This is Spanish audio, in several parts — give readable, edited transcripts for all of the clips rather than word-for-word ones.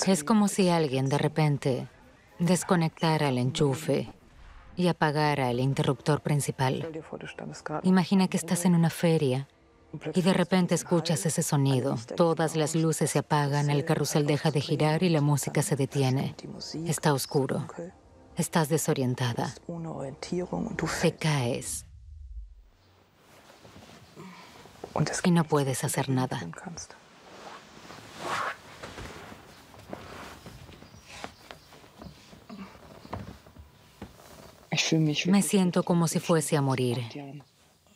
Es como si alguien de repente desconectara el enchufe y apagara el interruptor principal. Imagina que estás en una feria y de repente escuchas ese sonido. Todas las luces se apagan, el carrusel deja de girar y la música se detiene. Está oscuro. Estás desorientada. Te caes. Y no puedes hacer nada. Me siento como si fuese a morir.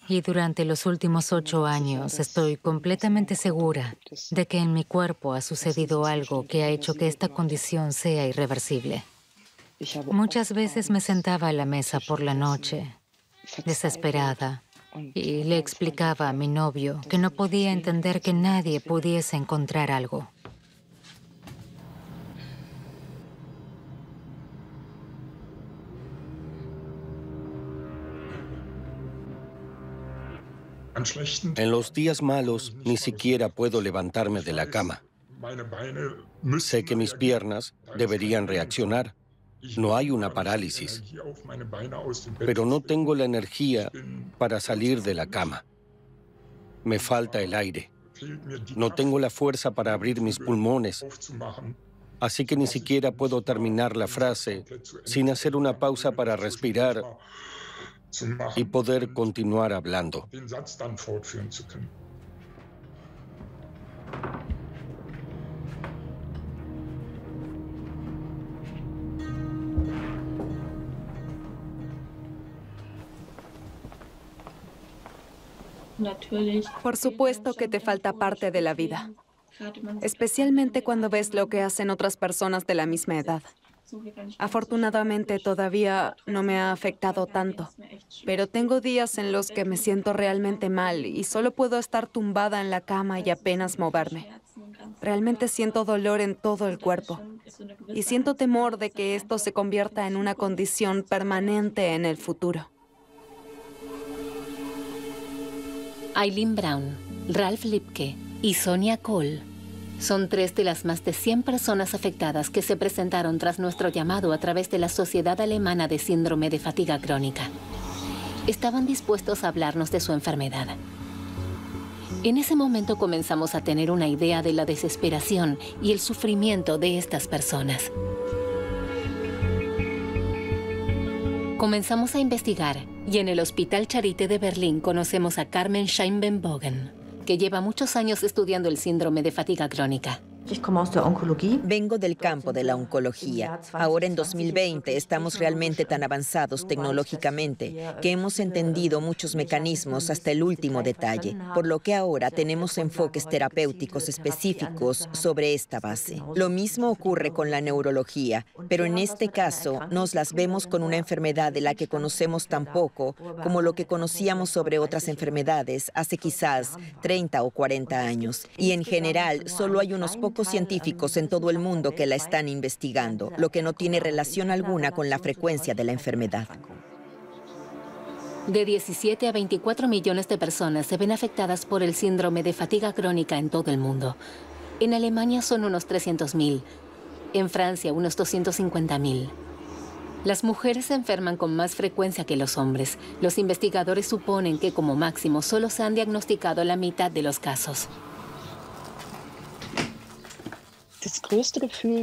Y durante los últimos 8 años estoy completamente segura de que en mi cuerpo ha sucedido algo que ha hecho que esta condición sea irreversible. Muchas veces me sentaba a la mesa por la noche, desesperada, y le explicaba a mi novio que no podía entender que nadie pudiese encontrar algo. En los días malos, ni siquiera puedo levantarme de la cama. Sé que mis piernas deberían reaccionar. No hay una parálisis. Pero no tengo la energía para salir de la cama. Me falta el aire. No tengo la fuerza para abrir mis pulmones. Así que ni siquiera puedo terminar la frase sin hacer una pausa para respirar y poder continuar hablando. Por supuesto que te falta parte de la vida, especialmente cuando ves lo que hacen otras personas de la misma edad. Afortunadamente todavía no me ha afectado tanto, pero tengo días en los que me siento realmente mal y solo puedo estar tumbada en la cama y apenas moverme. Realmente siento dolor en todo el cuerpo y siento temor de que esto se convierta en una condición permanente en el futuro. Eileen Brown, Ralph Lipke y Sonia Cole son 3 de las más de 100 personas afectadas que se presentaron tras nuestro llamado a través de la Sociedad Alemana de Síndrome de Fatiga Crónica. Estaban dispuestos a hablarnos de su enfermedad. En ese momento comenzamos a tener una idea de la desesperación y el sufrimiento de estas personas. Comenzamos a investigar y en el Hospital Charité de Berlín conocemos a Carmen Scheinbenbogen, que lleva muchos años estudiando el síndrome de fatiga crónica. Vengo del campo de la oncología. Ahora en 2020 estamos realmente tan avanzados tecnológicamente que hemos entendido muchos mecanismos hasta el último detalle, por lo que ahora tenemos enfoques terapéuticos específicos sobre esta base. Lo mismo ocurre con la neurología, pero en este caso nos las vemos con una enfermedad de la que conocemos tan poco como lo que conocíamos sobre otras enfermedades hace quizás 30 o 40 años. Y en general solo hay unos pocos científicos en todo el mundo que la están investigando, lo que no tiene relación alguna con la frecuencia de la enfermedad. De 17 a 24 millones de personas se ven afectadas por el síndrome de fatiga crónica en todo el mundo. En Alemania son unos 300.000, en Francia unos 250.000. Las mujeres se enferman con más frecuencia que los hombres. Los investigadores suponen que como máximo solo se han diagnosticado la mitad de los casos.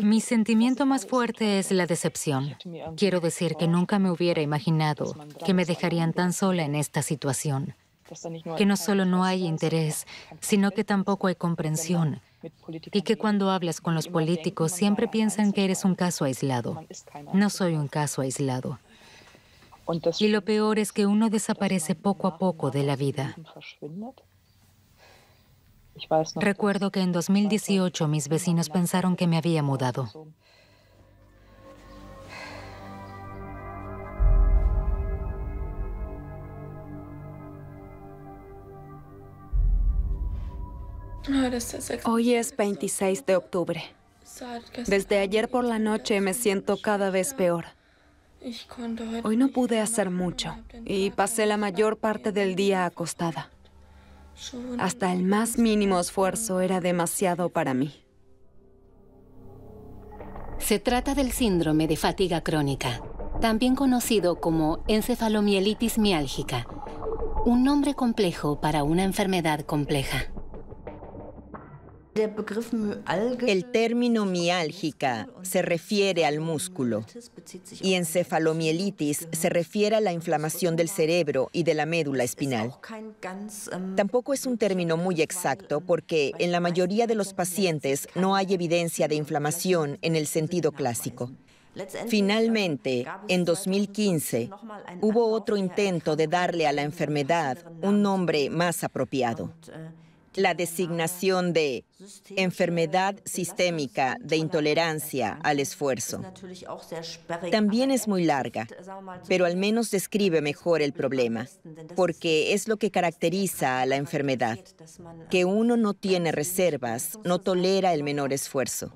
Mi sentimiento más fuerte es la decepción. Quiero decir que nunca me hubiera imaginado que me dejarían tan sola en esta situación. Que no solo no hay interés, sino que tampoco hay comprensión. Y que cuando hablas con los políticos siempre piensan que eres un caso aislado. No soy un caso aislado. Y lo peor es que uno desaparece poco a poco de la vida. Recuerdo que en 2018 mis vecinos pensaron que me había mudado. Hoy es 26 de octubre. Desde ayer por la noche me siento cada vez peor. Hoy no pude hacer mucho y pasé la mayor parte del día acostada. Hasta el más mínimo esfuerzo era demasiado para mí. Se trata del síndrome de fatiga crónica, también conocido como encefalomielitis miálgica, un nombre complejo para una enfermedad compleja. El término miálgica se refiere al músculo y encefalomielitis se refiere a la inflamación del cerebro y de la médula espinal. Tampoco es un término muy exacto porque en la mayoría de los pacientes no hay evidencia de inflamación en el sentido clásico. Finalmente, en 2015, hubo otro intento de darle a la enfermedad un nombre más apropiado. La designación de enfermedad sistémica de intolerancia al esfuerzo. También es muy larga, pero al menos describe mejor el problema, porque es lo que caracteriza a la enfermedad, que uno no tiene reservas, no tolera el menor esfuerzo.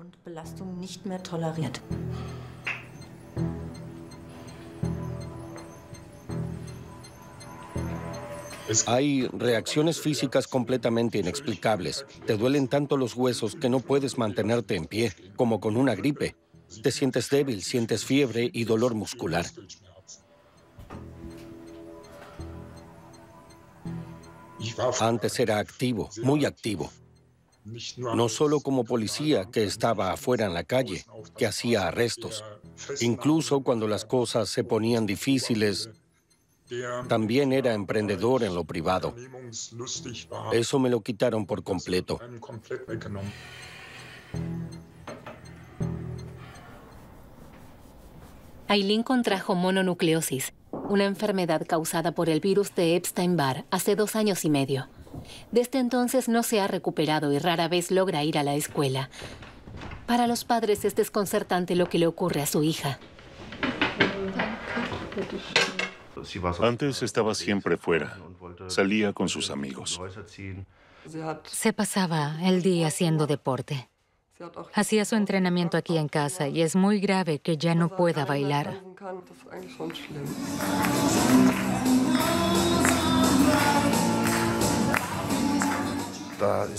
Hay reacciones físicas completamente inexplicables. Te duelen tanto los huesos que no puedes mantenerte en pie, como con una gripe. Te sientes débil, sientes fiebre y dolor muscular. Antes era activo, muy activo. No solo como policía que estaba afuera en la calle, que hacía arrestos. Incluso cuando las cosas se ponían difíciles, también era emprendedor en lo privado. Eso me lo quitaron por completo. Aileen contrajo mononucleosis, una enfermedad causada por el virus de Epstein-Barr hace 2 años y medio. Desde entonces no se ha recuperado y rara vez logra ir a la escuela. Para los padres es desconcertante lo que le ocurre a su hija. Antes estaba siempre fuera. Salía con sus amigos. Se pasaba el día haciendo deporte. Hacía su entrenamiento aquí en casa y es muy grave que ya no pueda bailar.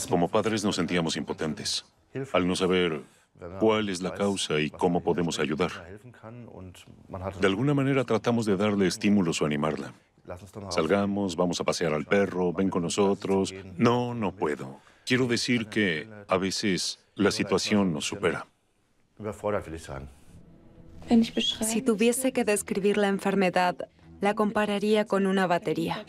Como padres nos sentíamos impotentes, al no saber cuál es la causa y cómo podemos ayudar. De alguna manera tratamos de darle estímulos o animarla. Salgamos, vamos a pasear al perro, ven con nosotros. No, no puedo. Quiero decir que a veces la situación nos supera. Si tuviese que describir la enfermedad, la compararía con una batería.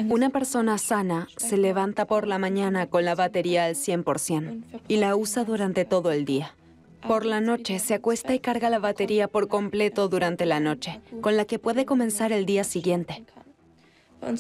Una persona sana se levanta por la mañana con la batería al 100% y la usa durante todo el día. Por la noche se acuesta y carga la batería por completo durante la noche, con la que puede comenzar el día siguiente.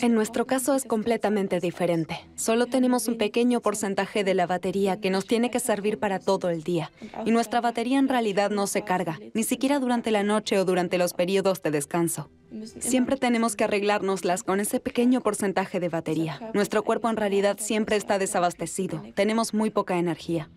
En nuestro caso es completamente diferente. Solo tenemos un pequeño porcentaje de la batería que nos tiene que servir para todo el día. Y nuestra batería en realidad no se carga, ni siquiera durante la noche o durante los periodos de descanso. Siempre tenemos que arreglárnoslas con ese pequeño porcentaje de batería. Nuestro cuerpo en realidad siempre está desabastecido. Tenemos muy poca energía.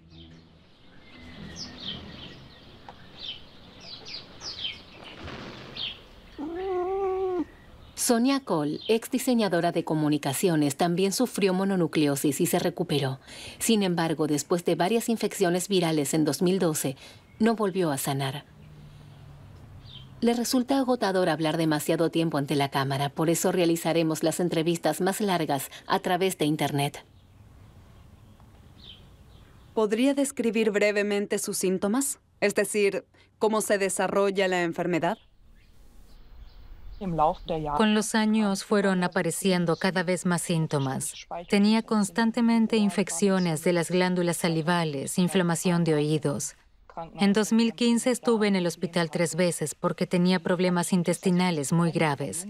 Sonia Cole, ex diseñadora de comunicaciones, también sufrió mononucleosis y se recuperó. Sin embargo, después de varias infecciones virales en 2012, no volvió a sanar. Le resulta agotador hablar demasiado tiempo ante la cámara, por eso realizaremos las entrevistas más largas a través de Internet. ¿Podría describir brevemente sus síntomas? Es decir, ¿cómo se desarrolla la enfermedad? Con los años fueron apareciendo cada vez más síntomas. Tenía constantemente infecciones de las glándulas salivales, inflamación de oídos. En 2015 estuve en el hospital 3 veces porque tenía problemas intestinales muy graves.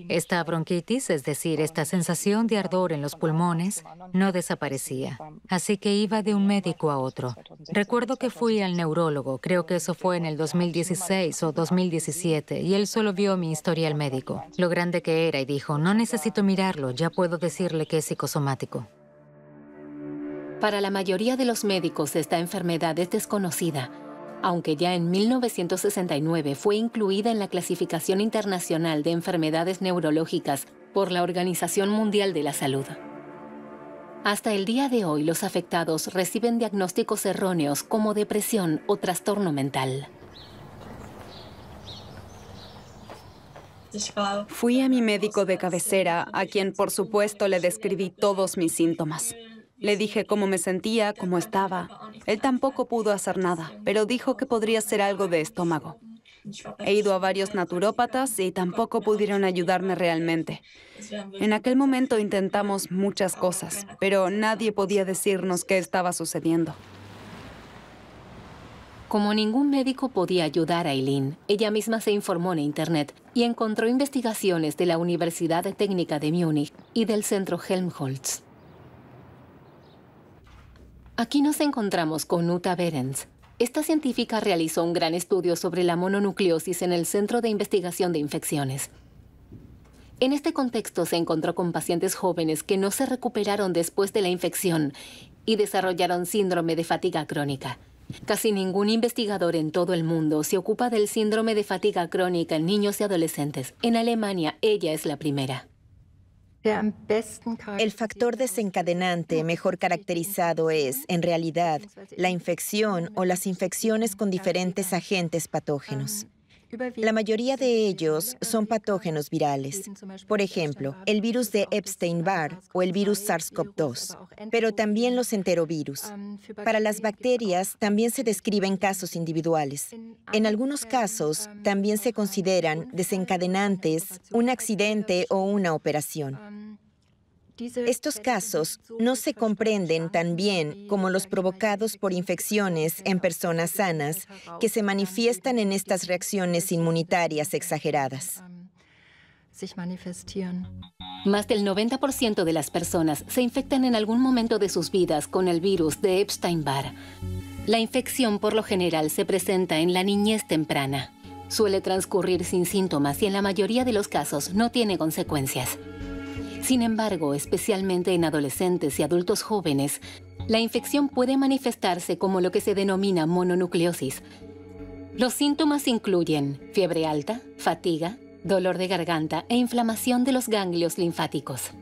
Esta bronquitis, es decir, esta sensación de ardor en los pulmones, no desaparecía. Así que iba de un médico a otro. Recuerdo que fui al neurólogo, creo que eso fue en el 2016 o 2017, y él solo vio mi historial médico, lo grande que era, y dijo, no necesito mirarlo, ya puedo decirle que es psicosomático. Para la mayoría de los médicos, esta enfermedad es desconocida, aunque ya en 1969 fue incluida en la Clasificación Internacional de Enfermedades Neurológicas por la Organización Mundial de la Salud. Hasta el día de hoy, los afectados reciben diagnósticos erróneos como depresión o trastorno mental. Fui a mi médico de cabecera, a quien por supuesto le describí todos mis síntomas. Le dije cómo me sentía, cómo estaba. Él tampoco pudo hacer nada, pero dijo que podría ser algo de estómago. He ido a varios naturópatas y tampoco pudieron ayudarme realmente. En aquel momento intentamos muchas cosas, pero nadie podía decirnos qué estaba sucediendo. Como ningún médico podía ayudar a Eileen, ella misma se informó en Internet y encontró investigaciones de la Universidad Técnica de Múnich y del Centro Helmholtz. Aquí nos encontramos con Uta Behrens. Esta científica realizó un gran estudio sobre la mononucleosis en el Centro de Investigación de Infecciones. En este contexto se encontró con pacientes jóvenes que no se recuperaron después de la infección y desarrollaron síndrome de fatiga crónica. Casi ningún investigador en todo el mundo se ocupa del síndrome de fatiga crónica en niños y adolescentes. En Alemania, ella es la primera. El factor desencadenante mejor caracterizado es, en realidad, la infección o las infecciones con diferentes agentes patógenos. La mayoría de ellos son patógenos virales. Por ejemplo, el virus de Epstein-Barr o el virus SARS-CoV-2, pero también los enterovirus. Para las bacterias también se describen casos individuales. En algunos casos también se consideran desencadenantes un accidente o una operación. Estos casos no se comprenden tan bien como los provocados por infecciones en personas sanas que se manifiestan en estas reacciones inmunitarias exageradas. Más del 90% de las personas se infectan en algún momento de sus vidas con el virus de Epstein-Barr. La infección por lo general se presenta en la niñez temprana. Suele transcurrir sin síntomas y en la mayoría de los casos no tiene consecuencias. Sin embargo, especialmente en adolescentes y adultos jóvenes, la infección puede manifestarse como lo que se denomina mononucleosis. Los síntomas incluyen fiebre alta, fatiga, dolor de garganta e inflamación de los ganglios linfáticos.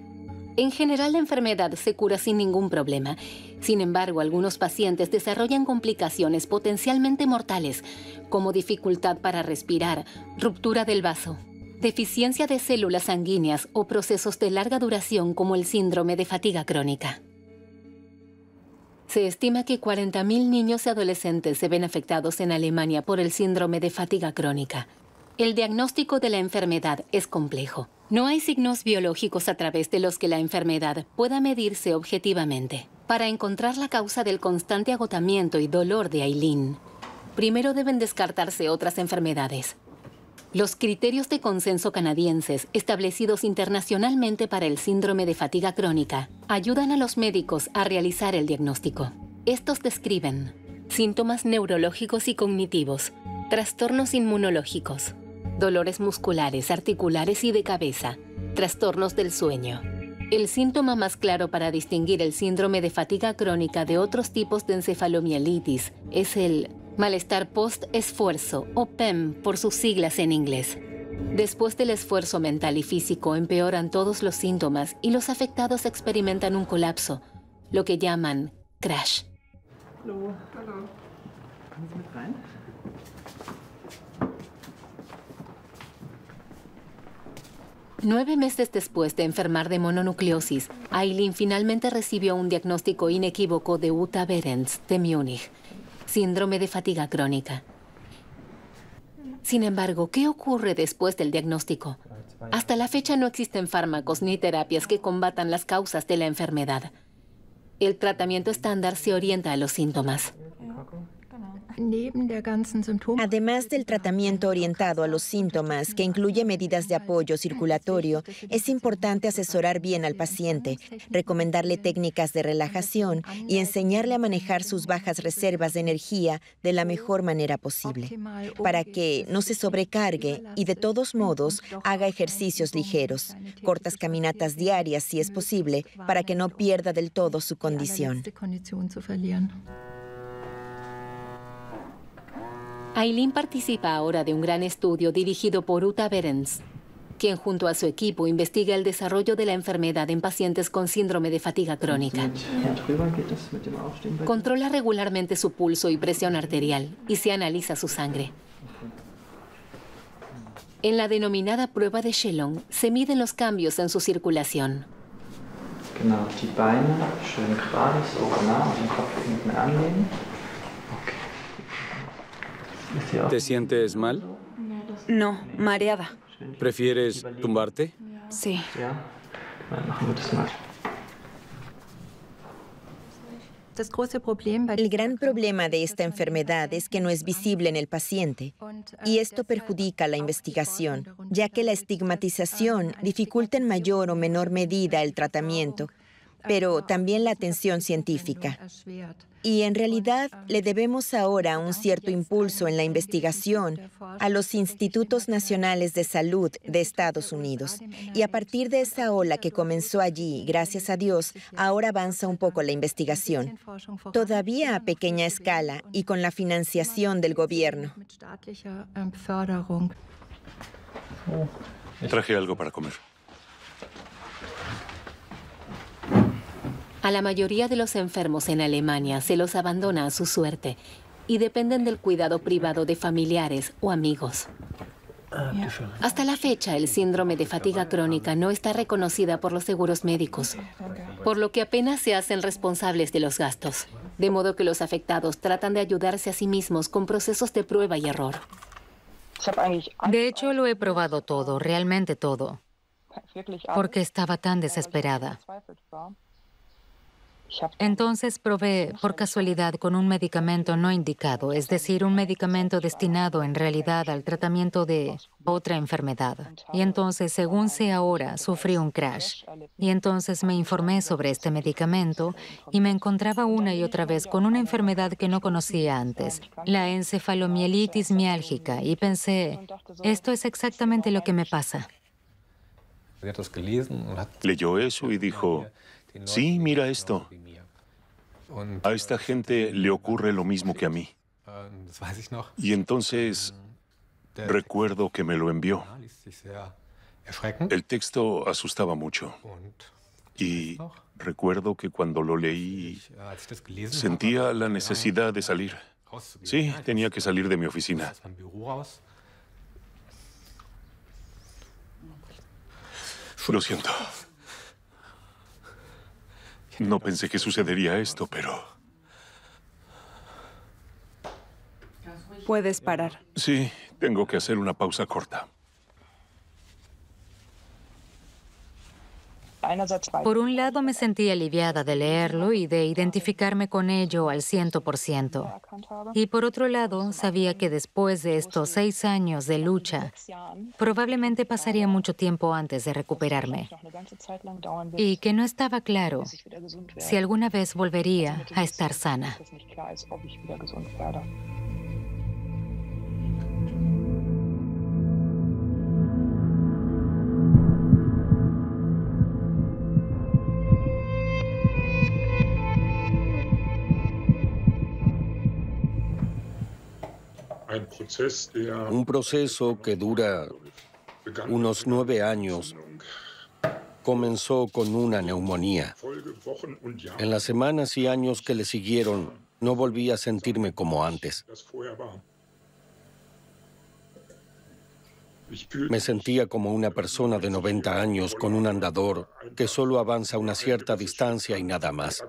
En general, la enfermedad se cura sin ningún problema. Sin embargo, algunos pacientes desarrollan complicaciones potencialmente mortales, como dificultad para respirar, ruptura del vaso, deficiencia de células sanguíneas o procesos de larga duración como el síndrome de fatiga crónica. Se estima que 40.000 niños y adolescentes se ven afectados en Alemania por el síndrome de fatiga crónica. El diagnóstico de la enfermedad es complejo. No hay signos biológicos a través de los que la enfermedad pueda medirse objetivamente. Para encontrar la causa del constante agotamiento y dolor de Eileen, primero deben descartarse otras enfermedades. Los criterios de consenso canadienses, establecidos internacionalmente para el síndrome de fatiga crónica, ayudan a los médicos a realizar el diagnóstico. Estos describen síntomas neurológicos y cognitivos, trastornos inmunológicos, dolores musculares, articulares y de cabeza, trastornos del sueño. El síntoma más claro para distinguir el síndrome de fatiga crónica de otros tipos de encefalomielitis es el malestar post-esfuerzo, o PEM por sus siglas en inglés. Después del esfuerzo mental y físico empeoran todos los síntomas y los afectados experimentan un colapso, lo que llaman crash. 9 meses después de enfermar de mononucleosis, Eileen finalmente recibió un diagnóstico inequívoco de Uta Behrens, de Múnich, síndrome de fatiga crónica. Sin embargo, ¿qué ocurre después del diagnóstico? Hasta la fecha no existen fármacos ni terapias que combatan las causas de la enfermedad. El tratamiento estándar se orienta a los síntomas. Además del tratamiento orientado a los síntomas, que incluye medidas de apoyo circulatorio, es importante asesorar bien al paciente, recomendarle técnicas de relajación y enseñarle a manejar sus bajas reservas de energía de la mejor manera posible, para que no se sobrecargue y de todos modos haga ejercicios ligeros, cortas caminatas diarias si es posible, para que no pierda del todo su condición. Aileen participa ahora de un gran estudio dirigido por Uta Behrens, quien junto a su equipo investiga el desarrollo de la enfermedad en pacientes con síndrome de fatiga crónica. Controla regularmente su pulso y presión arterial y se analiza su sangre. En la denominada prueba de Shelon se miden los cambios en su circulación. Genau, die Beine schön gerade, so genau, den Kopf hinten anlehnen. ¿Te sientes mal? No, mareada. ¿Prefieres tumbarte? Sí. Ja, dann machen wir das mal. El gran problema de esta enfermedad es que no es visible en el paciente, y esto perjudica la investigación, ya que la estigmatización dificulta en mayor o menor medida el tratamiento, pero también la atención científica. Y en realidad le debemos ahora un cierto impulso en la investigación a los Institutos Nacionales de Salud de Estados Unidos. Y a partir de esa ola que comenzó allí, gracias a Dios, ahora avanza un poco la investigación. Todavía a pequeña escala y con la financiación del gobierno. Traje algo para comer. A la mayoría de los enfermos en Alemania se los abandona a su suerte y dependen del cuidado privado de familiares o amigos. Hasta la fecha, el síndrome de fatiga crónica no está reconocida por los seguros médicos, por lo que apenas se hacen responsables de los gastos, de modo que los afectados tratan de ayudarse a sí mismos con procesos de prueba y error. De hecho, lo he probado todo, realmente todo, porque estaba tan desesperada. Entonces probé, por casualidad, con un medicamento no indicado, es decir, un medicamento destinado en realidad al tratamiento de otra enfermedad. Y entonces, según sé ahora, sufrí un crash. Y entonces me informé sobre este medicamento y me encontraba una y otra vez con una enfermedad que no conocía antes, la encefalomielitis miálgica, y pensé, esto es exactamente lo que me pasa. Leyó eso y dijo, sí, mira esto. A esta gente le ocurre lo mismo que a mí. Y entonces recuerdo que me lo envió. El texto asustaba mucho. Y recuerdo que cuando lo leí, sentía la necesidad de salir. Sí, tenía que salir de mi oficina. Lo siento. No pensé que sucedería esto, pero... Puedes parar. Sí, tengo que hacer una pausa corta. Por un lado, me sentí aliviada de leerlo y de identificarme con ello al 100%. Y por otro lado, sabía que después de estos 6 años de lucha, probablemente pasaría mucho tiempo antes de recuperarme. Y que no estaba claro si alguna vez volvería a estar sana. Un proceso que dura unos 9 años comenzó con una neumonía. En las semanas y años que le siguieron, no volví a sentirme como antes. Me sentía como una persona de 90 años con un andador que solo avanza una cierta distancia y nada más.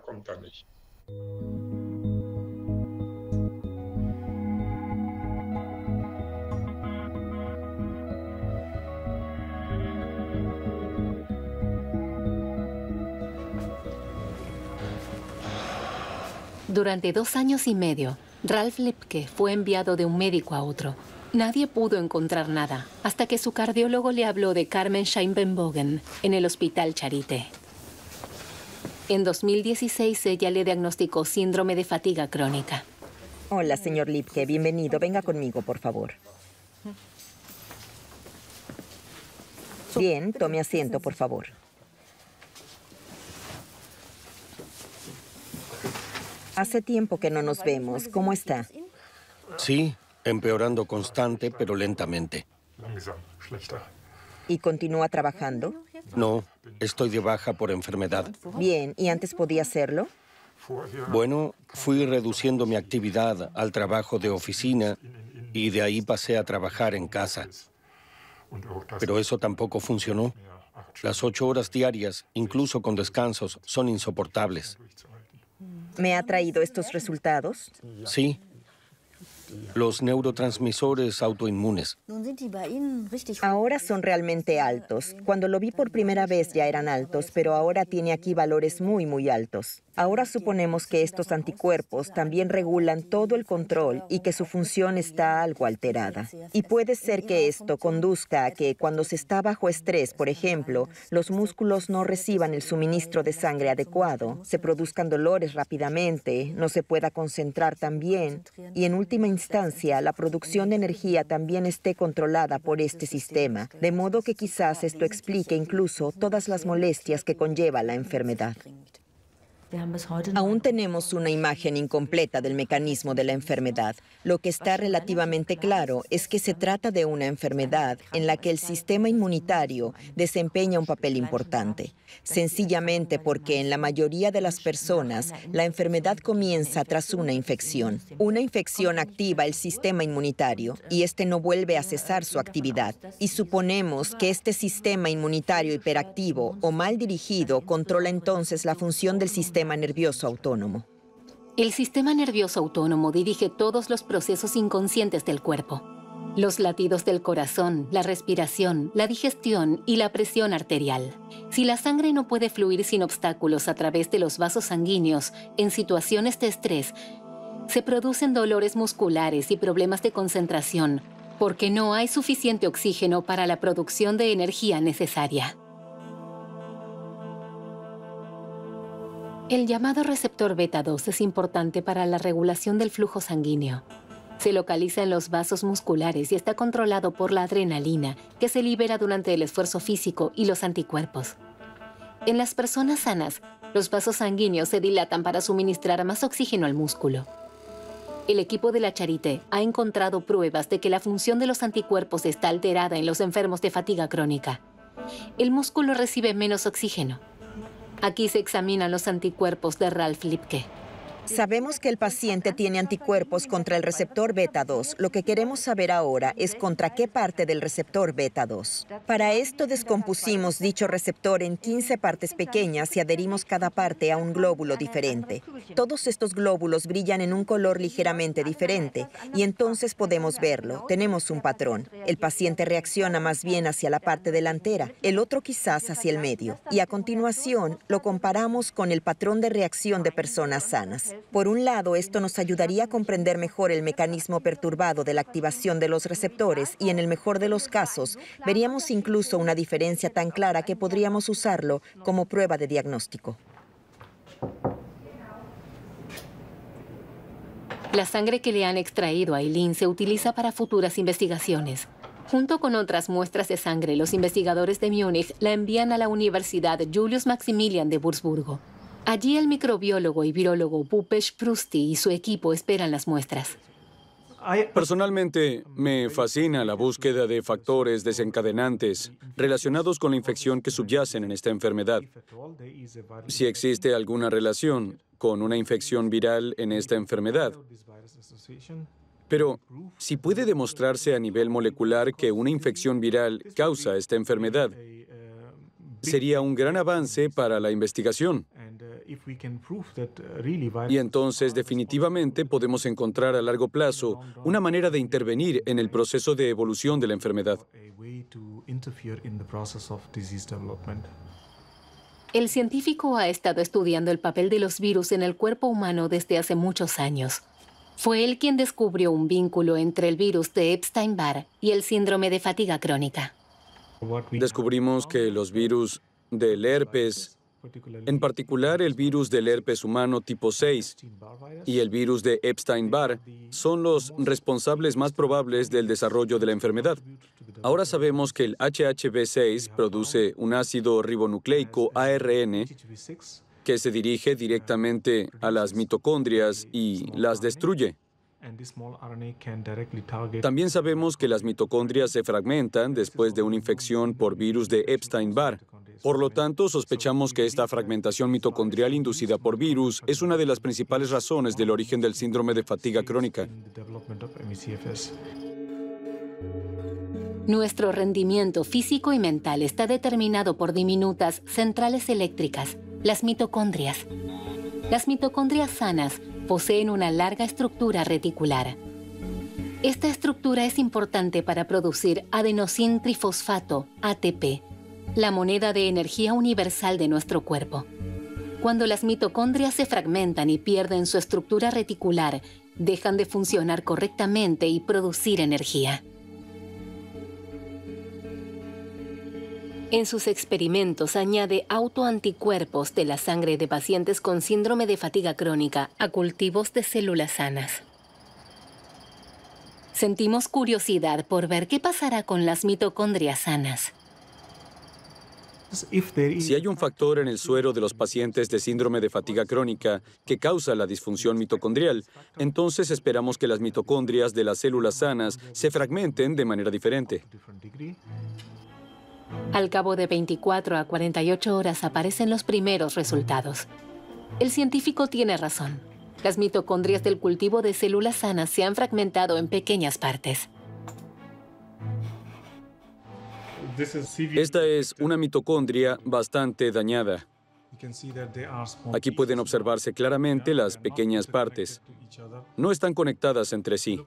Durante 2 años y medio, Ralph Lipke fue enviado de un médico a otro. Nadie pudo encontrar nada, hasta que su cardiólogo le habló de Carmen Scheinbenbogen en el Hospital Charité. En 2016, ella le diagnosticó síndrome de fatiga crónica. Hola, señor Lipke, bienvenido. Venga conmigo, por favor. Bien, tome asiento, por favor. Hace tiempo que no nos vemos. ¿Cómo está? Sí, empeorando constante, pero lentamente. ¿Y continúa trabajando? No, estoy de baja por enfermedad. Bien, ¿y antes podía hacerlo? Bueno, fui reduciendo mi actividad al trabajo de oficina y de ahí pasé a trabajar en casa. Pero eso tampoco funcionó. Las 8 horas diarias, incluso con descansos, son insoportables. ¿Me ha traído estos resultados? Sí. Los neurotransmisores autoinmunes. Ahora son realmente altos. Cuando lo vi por primera vez ya eran altos, pero ahora tiene aquí valores muy, muy altos. Ahora suponemos que estos anticuerpos también regulan todo el control y que su función está algo alterada. Y puede ser que esto conduzca a que cuando se está bajo estrés, por ejemplo, los músculos no reciban el suministro de sangre adecuado, se produzcan dolores rápidamente, no se pueda concentrar tan bien y en última instancia la producción de energía también esté controlada por este sistema, de modo que quizás esto explique incluso todas las molestias que conlleva la enfermedad. Aún tenemos una imagen incompleta del mecanismo de la enfermedad. Lo que está relativamente claro es que se trata de una enfermedad en la que el sistema inmunitario desempeña un papel importante, sencillamente porque en la mayoría de las personas la enfermedad comienza tras una infección. Una infección activa el sistema inmunitario y este no vuelve a cesar su actividad. Y suponemos que este sistema inmunitario hiperactivo o mal dirigido controla entonces la función del sistema nervioso autónomo. El sistema nervioso autónomo dirige todos los procesos inconscientes del cuerpo. Los latidos del corazón, la respiración, la digestión y la presión arterial. Si la sangre no puede fluir sin obstáculos a través de los vasos sanguíneos en situaciones de estrés, se producen dolores musculares y problemas de concentración porque no hay suficiente oxígeno para la producción de energía necesaria. El llamado receptor beta 2 es importante para la regulación del flujo sanguíneo. Se localiza en los vasos musculares y está controlado por la adrenalina, que se libera durante el esfuerzo físico y los anticuerpos. En las personas sanas, los vasos sanguíneos se dilatan para suministrar más oxígeno al músculo. El equipo de la Charité ha encontrado pruebas de que la función de los anticuerpos está alterada en los enfermos de fatiga crónica. El músculo recibe menos oxígeno. Aquí se examinan los anticuerpos de Ralph Lipke. Sabemos que el paciente tiene anticuerpos contra el receptor beta 2. Lo que queremos saber ahora es contra qué parte del receptor beta 2. Para esto descompusimos dicho receptor en 15 partes pequeñas y adherimos cada parte a un glóbulo diferente. Todos estos glóbulos brillan en un color ligeramente diferente y entonces podemos verlo. Tenemos un patrón. El paciente reacciona más bien hacia la parte delantera, el otro quizás hacia el medio. Y a continuación lo comparamos con el patrón de reacción de personas sanas. Por un lado, esto nos ayudaría a comprender mejor el mecanismo perturbado de la activación de los receptores y en el mejor de los casos, veríamos incluso una diferencia tan clara que podríamos usarlo como prueba de diagnóstico. La sangre que le han extraído a Eileen se utiliza para futuras investigaciones. Junto con otras muestras de sangre, los investigadores de Múnich la envían a la Universidad Julius Maximilian de Wurzburgo. Allí el microbiólogo y virólogo Pupesh Prusti y su equipo esperan las muestras. Personalmente, me fascina la búsqueda de factores desencadenantes relacionados con la infección que subyacen en esta enfermedad. Si existe alguna relación con una infección viral en esta enfermedad. Pero, si puede demostrarse a nivel molecular que una infección viral causa esta enfermedad, sería un gran avance para la investigación. Y entonces, definitivamente, podemos encontrar a largo plazo una manera de intervenir en el proceso de evolución de la enfermedad. El científico ha estado estudiando el papel de los virus en el cuerpo humano desde hace muchos años. Fue él quien descubrió un vínculo entre el virus de Epstein-Barr y el síndrome de fatiga crónica. Descubrimos que los virus del herpes, en particular el virus del herpes humano tipo 6 y el virus de Epstein-Barr, son los responsables más probables del desarrollo de la enfermedad. Ahora sabemos que el HHV6 produce un ácido ribonucleico ARN que se dirige directamente a las mitocondrias y las destruye. También sabemos que las mitocondrias se fragmentan después de una infección por virus de Epstein-Barr. Por lo tanto, sospechamos que esta fragmentación mitocondrial inducida por virus es una de las principales razones del origen del síndrome de fatiga crónica. Nuestro rendimiento físico y mental está determinado por diminutas centrales eléctricas, las mitocondrias. Las mitocondrias sanas poseen una larga estructura reticular. Esta estructura es importante para producir adenosín trifosfato, ATP, la moneda de energía universal de nuestro cuerpo. Cuando las mitocondrias se fragmentan y pierden su estructura reticular, dejan de funcionar correctamente y producir energía. En sus experimentos añade autoanticuerpos de la sangre de pacientes con síndrome de fatiga crónica a cultivos de células sanas. Sentimos curiosidad por ver qué pasará con las mitocondrias sanas. Si hay un factor en el suero de los pacientes de síndrome de fatiga crónica que causa la disfunción mitocondrial, entonces esperamos que las mitocondrias de las células sanas se fragmenten de manera diferente. Al cabo de 24 a 48 horas aparecen los primeros resultados. El científico tiene razón. Las mitocondrias del cultivo de células sanas se han fragmentado en pequeñas partes. Esta es una mitocondria bastante dañada. Aquí pueden observarse claramente las pequeñas partes. No están conectadas entre sí.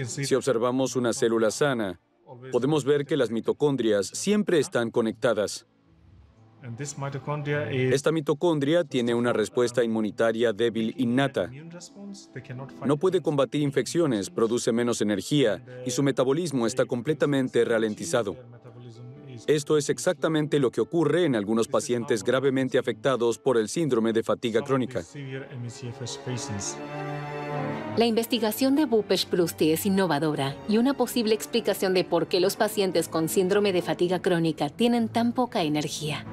Si observamos una célula sana, podemos ver que las mitocondrias siempre están conectadas. Esta mitocondria tiene una respuesta inmunitaria débil innata. No puede combatir infecciones, produce menos energía y su metabolismo está completamente ralentizado. Esto es exactamente lo que ocurre en algunos pacientes gravemente afectados por el síndrome de fatiga crónica. La investigación de Bhupesh-Prusti es innovadora y una posible explicación de por qué los pacientes con síndrome de fatiga crónica tienen tan poca energía.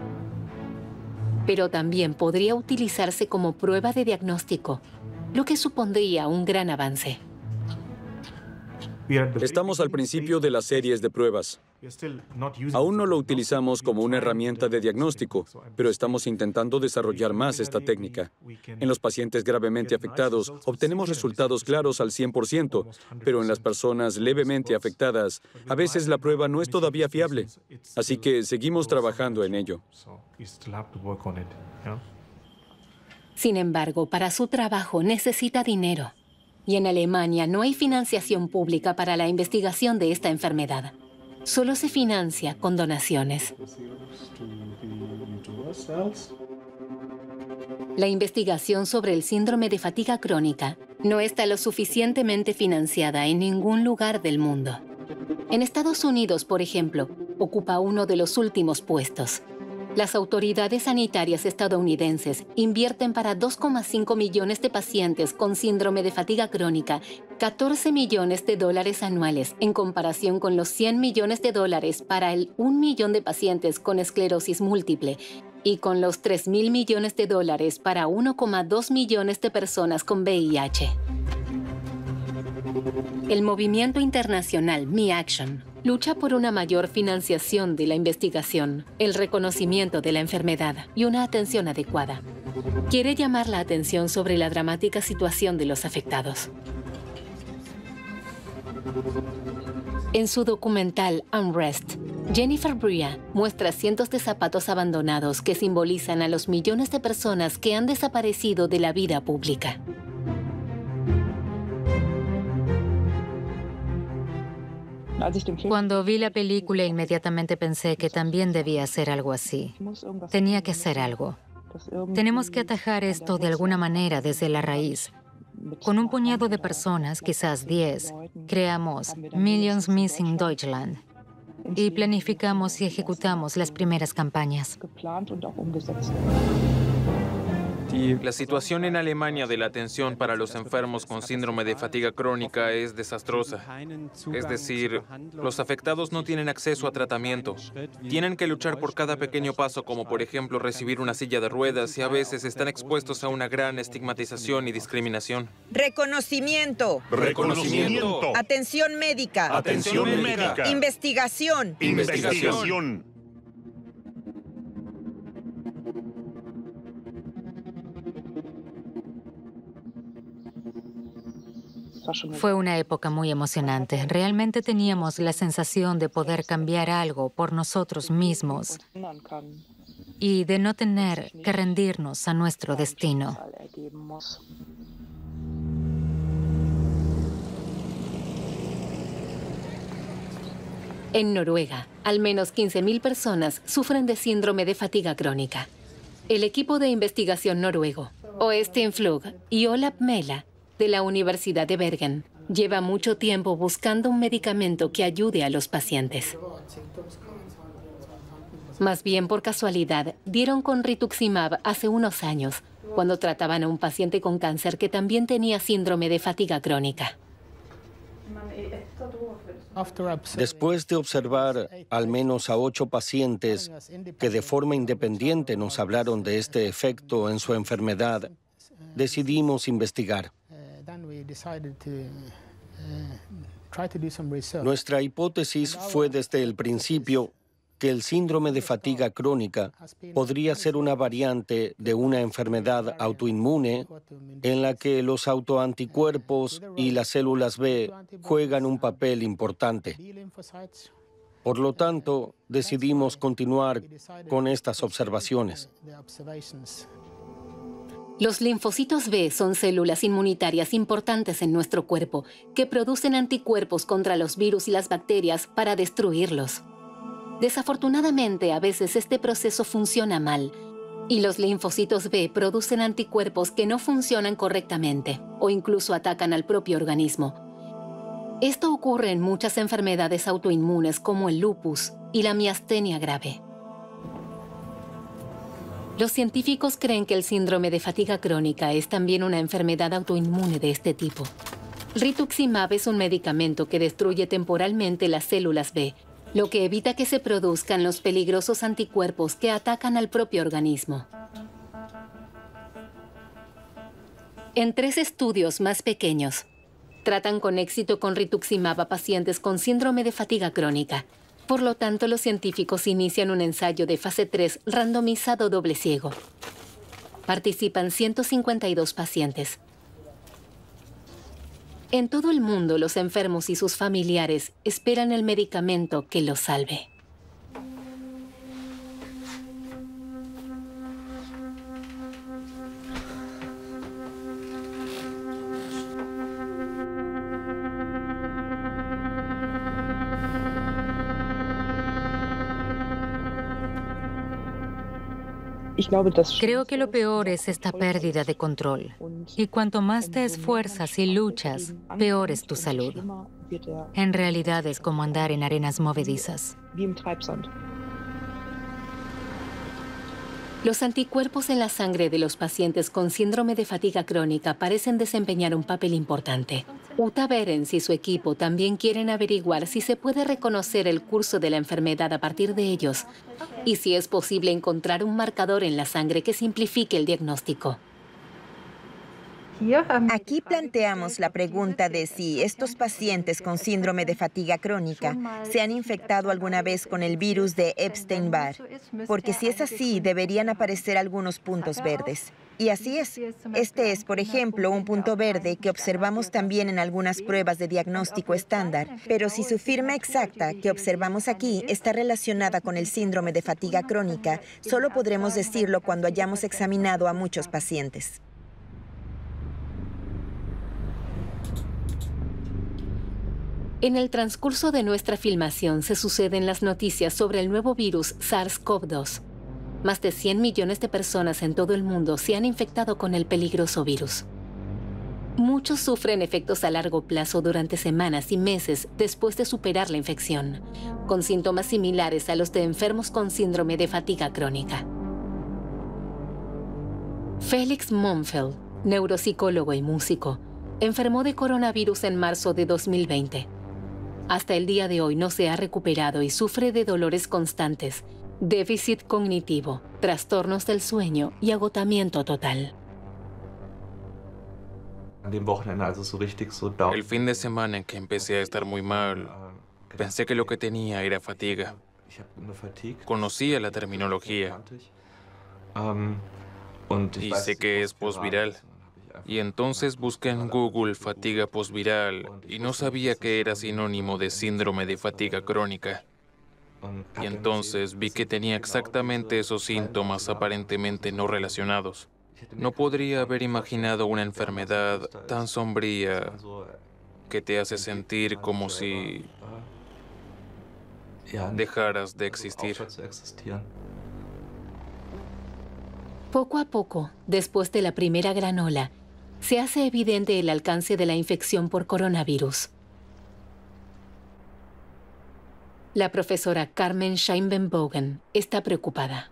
Pero también podría utilizarse como prueba de diagnóstico, lo que supondría un gran avance. Estamos al principio de las series de pruebas. Aún no lo utilizamos como una herramienta de diagnóstico, pero estamos intentando desarrollar más esta técnica. En los pacientes gravemente afectados, obtenemos resultados claros al 100%, pero en las personas levemente afectadas, a veces la prueba no es todavía fiable. Así que seguimos trabajando en ello. Sin embargo, para su trabajo necesita dinero. Y en Alemania no hay financiación pública para la investigación de esta enfermedad. Solo se financia con donaciones. La investigación sobre el síndrome de fatiga crónica no está lo suficientemente financiada en ningún lugar del mundo. En Estados Unidos, por ejemplo, ocupa uno de los últimos puestos. Las autoridades sanitarias estadounidenses invierten para 2,5 millones de pacientes con síndrome de fatiga crónica $14 millones anuales en comparación con los $100 millones para el 1 millón de pacientes con esclerosis múltiple y con los $3.000 millones para 1,2 millones de personas con VIH. El movimiento internacional MeAction lucha por una mayor financiación de la investigación, el reconocimiento de la enfermedad y una atención adecuada. Quiere llamar la atención sobre la dramática situación de los afectados. En su documental Unrest, Jennifer Brea muestra cientos de zapatos abandonados que simbolizan a los millones de personas que han desaparecido de la vida pública. Cuando vi la película, inmediatamente pensé que también debía hacer algo así. Tenía que hacer algo. Tenemos que atajar esto de alguna manera desde la raíz. Con un puñado de personas, quizás 10, creamos Millions Missing Deutschland y planificamos y ejecutamos las primeras campañas. La situación en Alemania de la atención para los enfermos con síndrome de fatiga crónica es desastrosa. Es decir, los afectados no tienen acceso a tratamiento. Tienen que luchar por cada pequeño paso, como por ejemplo recibir una silla de ruedas, y a veces están expuestos a una gran estigmatización y discriminación. Reconocimiento. Reconocimiento. Atención médica. Atención médica. Investigación. Investigación. Fue una época muy emocionante. Realmente teníamos la sensación de poder cambiar algo por nosotros mismos y de no tener que rendirnos a nuestro destino. En Noruega, al menos 15.000 personas sufren de síndrome de fatiga crónica. El equipo de investigación noruego, Øystein Flug y Olaf Mela, de la Universidad de Bergen, lleva mucho tiempo buscando un medicamento que ayude a los pacientes. Más bien por casualidad, dieron con rituximab hace unos años, cuando trataban a un paciente con cáncer que también tenía síndrome de fatiga crónica. Después de observar al menos a 8 pacientes que de forma independiente nos hablaron de este efecto en su enfermedad, decidimos investigar. Nuestra hipótesis fue desde el principio que el síndrome de fatiga crónica podría ser una variante de una enfermedad autoinmune en la que los autoanticuerpos y las células B juegan un papel importante. Por lo tanto, decidimos continuar con estas observaciones. Los linfocitos B son células inmunitarias importantes en nuestro cuerpo que producen anticuerpos contra los virus y las bacterias para destruirlos. Desafortunadamente, a veces este proceso funciona mal y los linfocitos B producen anticuerpos que no funcionan correctamente o incluso atacan al propio organismo. Esto ocurre en muchas enfermedades autoinmunes como el lupus y la miastenia grave. Los científicos creen que el síndrome de fatiga crónica es también una enfermedad autoinmune de este tipo. Rituximab es un medicamento que destruye temporalmente las células B, lo que evita que se produzcan los peligrosos anticuerpos que atacan al propio organismo. En 3 estudios más pequeños, tratan con éxito con rituximab a pacientes con síndrome de fatiga crónica. Por lo tanto, los científicos inician un ensayo de fase 3 randomizado doble ciego. Participan 152 pacientes. En todo el mundo, los enfermos y sus familiares esperan el medicamento que los salve. Creo que lo peor es esta pérdida de control. Y cuanto más te esfuerzas y luchas, peor es tu salud. En realidad es como andar en arenas movedizas. Los anticuerpos en la sangre de los pacientes con síndrome de fatiga crónica parecen desempeñar un papel importante. Uta Berens y su equipo también quieren averiguar si se puede reconocer el curso de la enfermedad a partir de ellos y si es posible encontrar un marcador en la sangre que simplifique el diagnóstico. Aquí planteamos la pregunta de si estos pacientes con síndrome de fatiga crónica se han infectado alguna vez con el virus de Epstein-Barr, porque si es así, deberían aparecer algunos puntos verdes. Y así es. Este es, por ejemplo, un punto verde que observamos también en algunas pruebas de diagnóstico estándar, pero si su firma exacta que observamos aquí está relacionada con el síndrome de fatiga crónica, solo podremos decirlo cuando hayamos examinado a muchos pacientes. En el transcurso de nuestra filmación se suceden las noticias sobre el nuevo virus SARS-CoV-2. Más de 100 millones de personas en todo el mundo se han infectado con el peligroso virus. Muchos sufren efectos a largo plazo durante semanas y meses después de superar la infección, con síntomas similares a los de enfermos con síndrome de fatiga crónica. Felix Monfeld, neuropsicólogo y músico, enfermó de coronavirus en marzo de 2020. Hasta el día de hoy no se ha recuperado y sufre de dolores constantes, déficit cognitivo, trastornos del sueño y agotamiento total. El fin de semana en que empecé a estar muy mal, pensé que lo que tenía era fatiga. Conocía la terminología y sé que es posviral. Y entonces busqué en Google fatiga posviral y no sabía que era sinónimo de síndrome de fatiga crónica. Y entonces vi que tenía exactamente esos síntomas aparentemente no relacionados. No podría haber imaginado una enfermedad tan sombría que te hace sentir como si dejaras de existir. Poco a poco, después de la primera gran ola, se hace evidente el alcance de la infección por coronavirus. La profesora Carmen Scheinbenbogen está preocupada.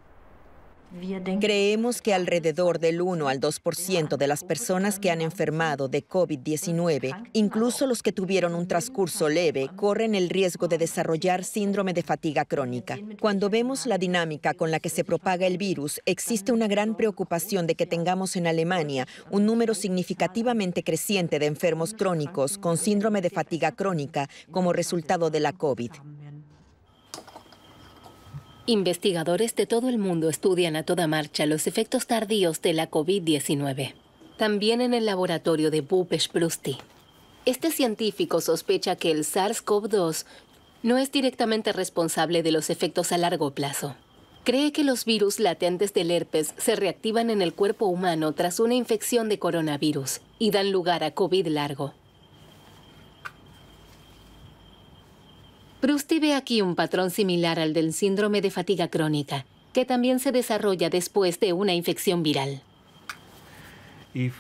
Creemos que alrededor del 1 al 2% de las personas que han enfermado de COVID-19, incluso los que tuvieron un transcurso leve, corren el riesgo de desarrollar síndrome de fatiga crónica. Cuando vemos la dinámica con la que se propaga el virus, existe una gran preocupación de que tengamos en Alemania un número significativamente creciente de enfermos crónicos con síndrome de fatiga crónica como resultado de la COVID. Investigadores de todo el mundo estudian a toda marcha los efectos tardíos de la COVID-19. También en el laboratorio de Bupes Prusti. Este científico sospecha que el SARS-CoV-2 no es directamente responsable de los efectos a largo plazo. Cree que los virus latentes del herpes se reactivan en el cuerpo humano tras una infección de coronavirus y dan lugar a COVID largo. Prusti ve aquí un patrón similar al del síndrome de fatiga crónica, que también se desarrolla después de una infección viral.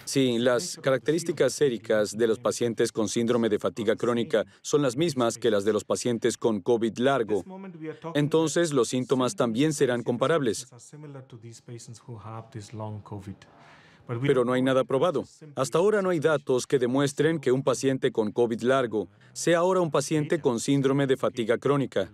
Sí, las características séricas de los pacientes con síndrome de fatiga crónica son las mismas que las de los pacientes con COVID largo. Entonces, los síntomas también serán comparables. Pero no hay nada probado. Hasta ahora no hay datos que demuestren que un paciente con COVID largo sea ahora un paciente con síndrome de fatiga crónica.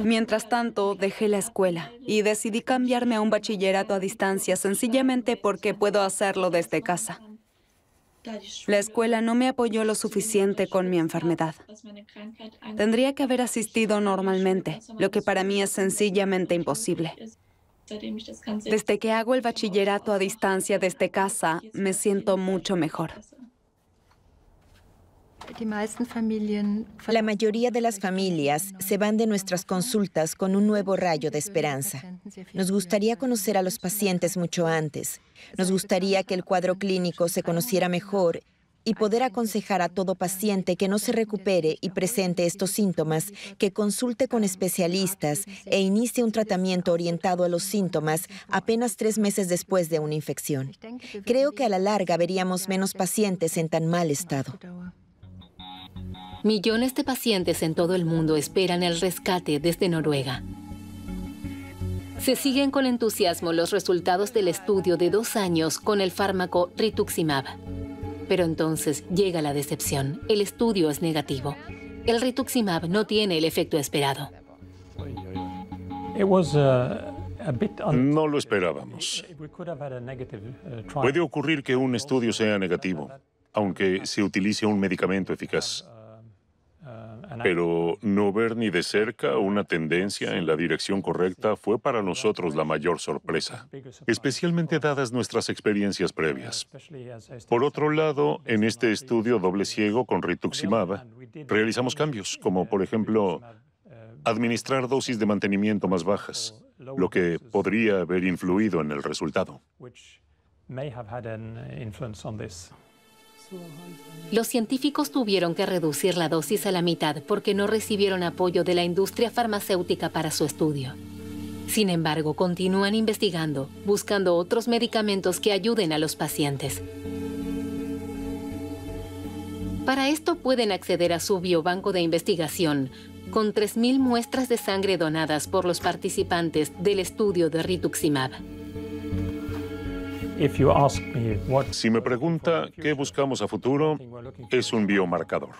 Mientras tanto, dejé la escuela y decidí cambiarme a un bachillerato a distancia sencillamente porque puedo hacerlo desde casa. La escuela no me apoyó lo suficiente con mi enfermedad. Tendría que haber asistido normalmente, lo que para mí es sencillamente imposible. Desde que hago el bachillerato a distancia desde casa, me siento mucho mejor. La mayoría de las familias se van de nuestras consultas con un nuevo rayo de esperanza. Nos gustaría conocer a los pacientes mucho antes. Nos gustaría que el cuadro clínico se conociera mejor y poder aconsejar a todo paciente que no se recupere y presente estos síntomas, que consulte con especialistas e inicie un tratamiento orientado a los síntomas apenas 3 meses después de una infección. Creo que a la larga veríamos menos pacientes en tan mal estado. Millones de pacientes en todo el mundo esperan el rescate desde Noruega. Se siguen con entusiasmo los resultados del estudio de 2 años con el fármaco rituximab. Pero entonces llega la decepción. El estudio es negativo. El rituximab no tiene el efecto esperado. No lo esperábamos. Puede ocurrir que un estudio sea negativo, aunque se utilice un medicamento eficaz. Pero no ver ni de cerca una tendencia en la dirección correcta fue para nosotros la mayor sorpresa, especialmente dadas nuestras experiencias previas. Por otro lado, en este estudio doble ciego con rituximab, realizamos cambios, como por ejemplo, administrar dosis de mantenimiento más bajas, lo que podría haber influido en el resultado. Los científicos tuvieron que reducir la dosis a la mitad porque no recibieron apoyo de la industria farmacéutica para su estudio. Sin embargo, continúan investigando, buscando otros medicamentos que ayuden a los pacientes. Para esto pueden acceder a su biobanco de investigación, con 3.000 muestras de sangre donadas por los participantes del estudio de rituximab. Si me pregunta qué buscamos a futuro, es un biomarcador.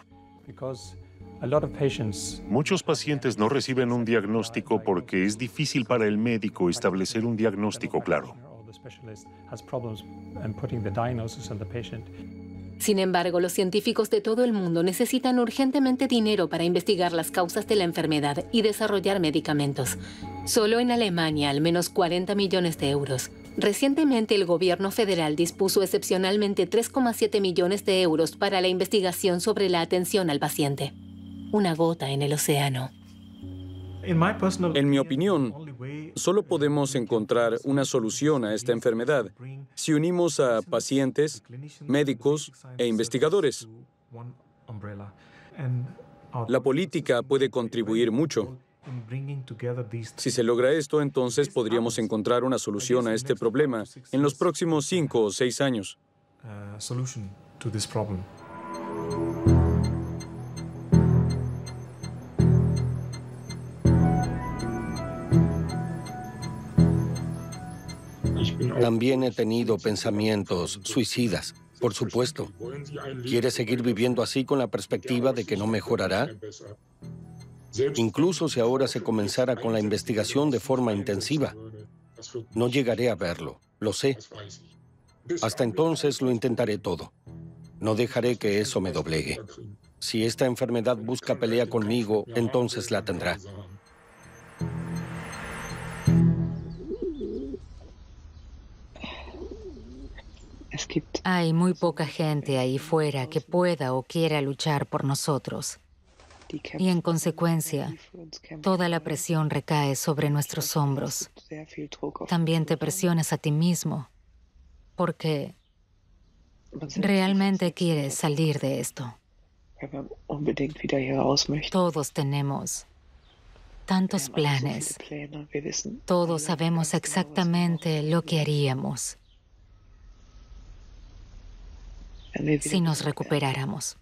Muchos pacientes no reciben un diagnóstico porque es difícil para el médico establecer un diagnóstico claro. Sin embargo, los científicos de todo el mundo necesitan urgentemente dinero para investigar las causas de la enfermedad y desarrollar medicamentos. Solo en Alemania, al menos 40 millones de euros. Recientemente, el gobierno federal dispuso excepcionalmente 3,7 millones de euros para la investigación sobre la atención al paciente. Una gota en el océano. En mi opinión, solo podemos encontrar una solución a esta enfermedad si unimos a pacientes, médicos e investigadores. La política puede contribuir mucho. Si se logra esto, entonces podríamos encontrar una solución a este problema en los próximos 5 o 6 años. También he tenido pensamientos suicidas, por supuesto. ¿Quiere seguir viviendo así con la perspectiva de que no mejorará? Incluso si ahora se comenzara con la investigación de forma intensiva, no llegaré a verlo, lo sé. Hasta entonces lo intentaré todo. No dejaré que eso me doblegue. Si esta enfermedad busca pelea conmigo, entonces la tendrá. Hay muy poca gente ahí fuera que pueda o quiera luchar por nosotros. Y en consecuencia, toda la presión recae sobre nuestros hombros. También te presionas a ti mismo, porque realmente quieres salir de esto. Todos tenemos tantos planes. Todos sabemos exactamente lo que haríamos si nos recuperáramos.